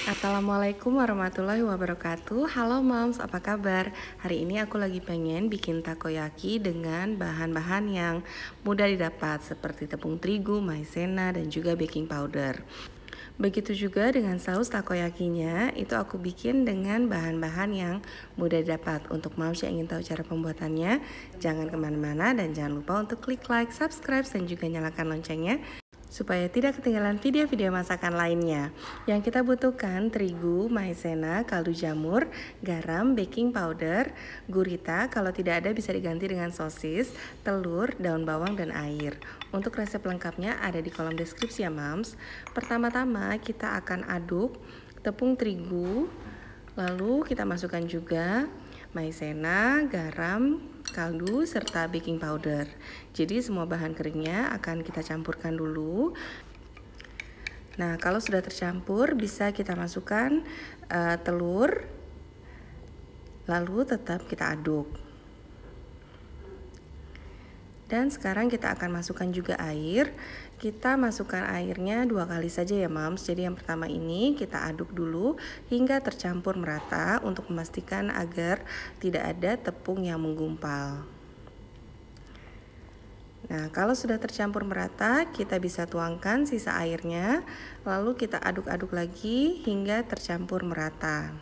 Assalamualaikum warahmatullahi wabarakatuh. Halo Moms, apa kabar? Hari ini aku lagi pengen bikin takoyaki dengan bahan-bahan yang mudah didapat seperti tepung terigu, maizena, dan juga baking powder. Begitu juga dengan saus takoyakinya, itu aku bikin dengan bahan-bahan yang mudah didapat. Untuk Moms yang ingin tahu cara pembuatannya, jangan kemana-mana dan jangan lupa untuk klik like, subscribe, dan juga nyalakan loncengnya supaya tidak ketinggalan video-video masakan lainnya. Yang kita butuhkan terigu, maizena, kaldu jamur, garam, baking powder, gurita, kalau tidak ada bisa diganti dengan sosis, telur, daun bawang, dan air. Untuk resep lengkapnya ada di kolom deskripsi ya Moms. Pertama-tama kita akan aduk tepung terigu, lalu kita masukkan juga maizena, garam, kaldu, serta baking powder. Jadi semua bahan keringnya akan kita campurkan dulu. Nah, kalau sudah tercampur bisa kita masukkan telur, lalu tetap kita aduk. Dan sekarang kita akan masukkan juga air. Kita masukkan airnya 2 kali saja ya Moms. Jadi yang pertama ini kita aduk dulu hingga tercampur merata untuk memastikan agar tidak ada tepung yang menggumpal. Nah, kalau sudah tercampur merata, kita bisa tuangkan sisa airnya, lalu kita aduk-aduk lagi hingga tercampur merata.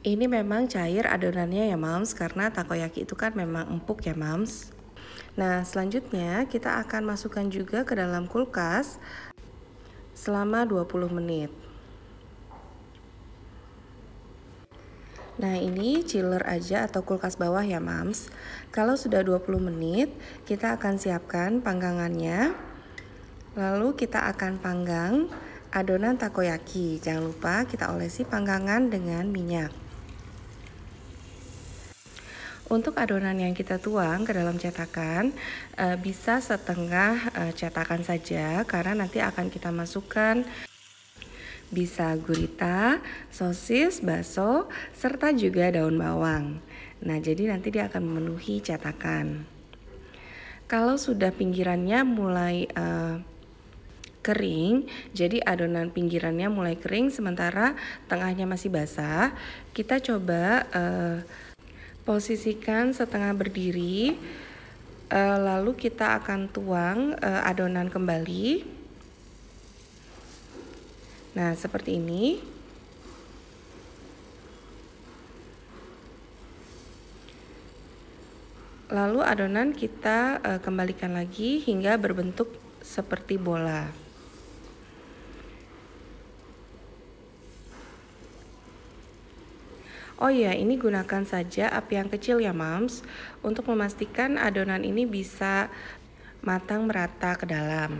Ini memang cair adonannya ya Moms, karena takoyaki itu kan memang empuk ya Moms. Nah, selanjutnya kita akan masukkan juga ke dalam kulkas selama 20 menit. Nah, ini chiller aja atau kulkas bawah ya Moms. Kalau sudah 20 menit, kita akan siapkan panggangannya. Lalu kita akan panggang adonan takoyaki. Jangan lupa kita olesi panggangan dengan minyak. Untuk adonan yang kita tuang ke dalam cetakan, bisa setengah cetakan saja karena nanti akan kita masukkan bisa gurita, sosis, bakso, serta juga daun bawang. Nah, jadi nanti dia akan memenuhi cetakan. Kalau sudah pinggirannya mulai kering, jadi adonan pinggirannya mulai kering sementara tengahnya masih basah, kita coba posisikan setengah berdiri, lalu kita akan tuang adonan kembali. Nah, seperti ini. Lalu adonan kita kembalikan lagi hingga berbentuk seperti bola. Oh iya, ini gunakan saja api yang kecil ya Moms, untuk memastikan adonan ini bisa matang merata ke dalam.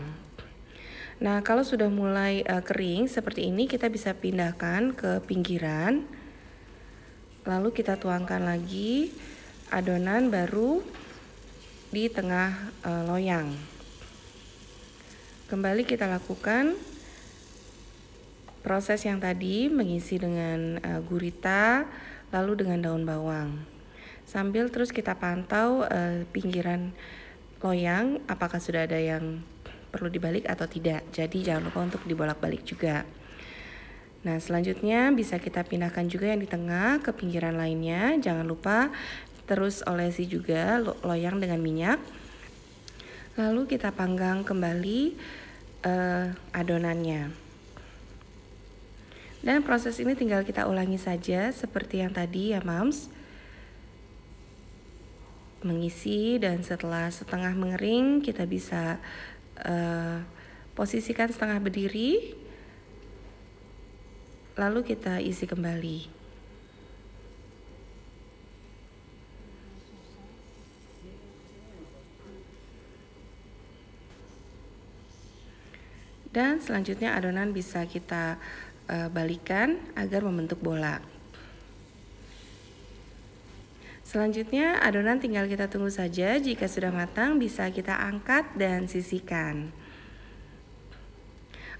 Nah, kalau sudah mulai kering seperti ini, kita bisa pindahkan ke pinggiran. Lalu kita tuangkan lagi adonan baru di tengah loyang. Kembali kita lakukan proses yang tadi, mengisi dengan gurita, lalu dengan daun bawang. Sambil terus kita pantau pinggiran loyang apakah sudah ada yang perlu dibalik atau tidak. Jadi jangan lupa untuk dibolak-balik juga. Nah, selanjutnya bisa kita pindahkan juga yang di tengah ke pinggiran lainnya. Jangan lupa terus olesi juga loyang dengan minyak. Lalu kita panggang kembali adonannya. Dan proses ini tinggal kita ulangi saja seperti yang tadi ya Moms. Mengisi dan setelah setengah mengering kita bisa posisikan setengah berdiri. Lalu kita isi kembali. Dan selanjutnya adonan bisa kita balikan agar membentuk bola. Selanjutnya adonan tinggal kita tunggu saja, jika sudah matang bisa kita angkat dan sisihkan.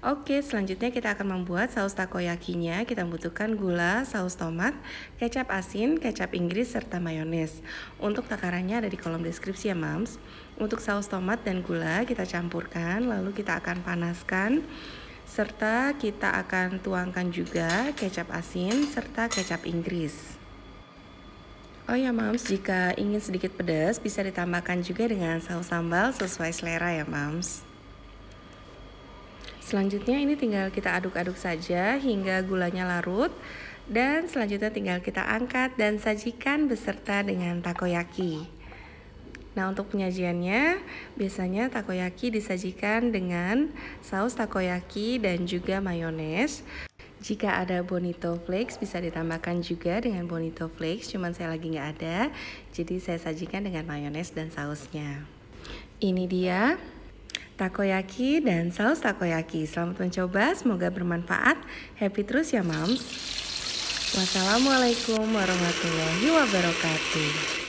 Oke, selanjutnya kita akan membuat saus takoyakinya. Kita membutuhkan gula, saus tomat, kecap asin, kecap Inggris, serta mayones. Untuk takarannya ada di kolom deskripsi ya Moms. Untuk saus tomat dan gula kita campurkan, lalu kita akan panaskan serta kita akan tuangkan juga kecap asin serta kecap Inggris. Oh ya Moms, jika ingin sedikit pedas bisa ditambahkan juga dengan saus sambal sesuai selera ya Moms. Selanjutnya ini tinggal kita aduk-aduk saja hingga gulanya larut. Dan selanjutnya tinggal kita angkat dan sajikan beserta dengan takoyaki. Nah, untuk penyajiannya biasanya takoyaki disajikan dengan saus takoyaki dan juga mayones. Jika ada bonito flakes bisa ditambahkan juga dengan bonito flakes, cuman saya lagi nggak ada, jadi saya sajikan dengan mayones dan sausnya. Ini dia takoyaki dan saus takoyaki. Selamat mencoba, semoga bermanfaat. Happy terus ya Moms. Wassalamualaikum warahmatullahi wabarakatuh.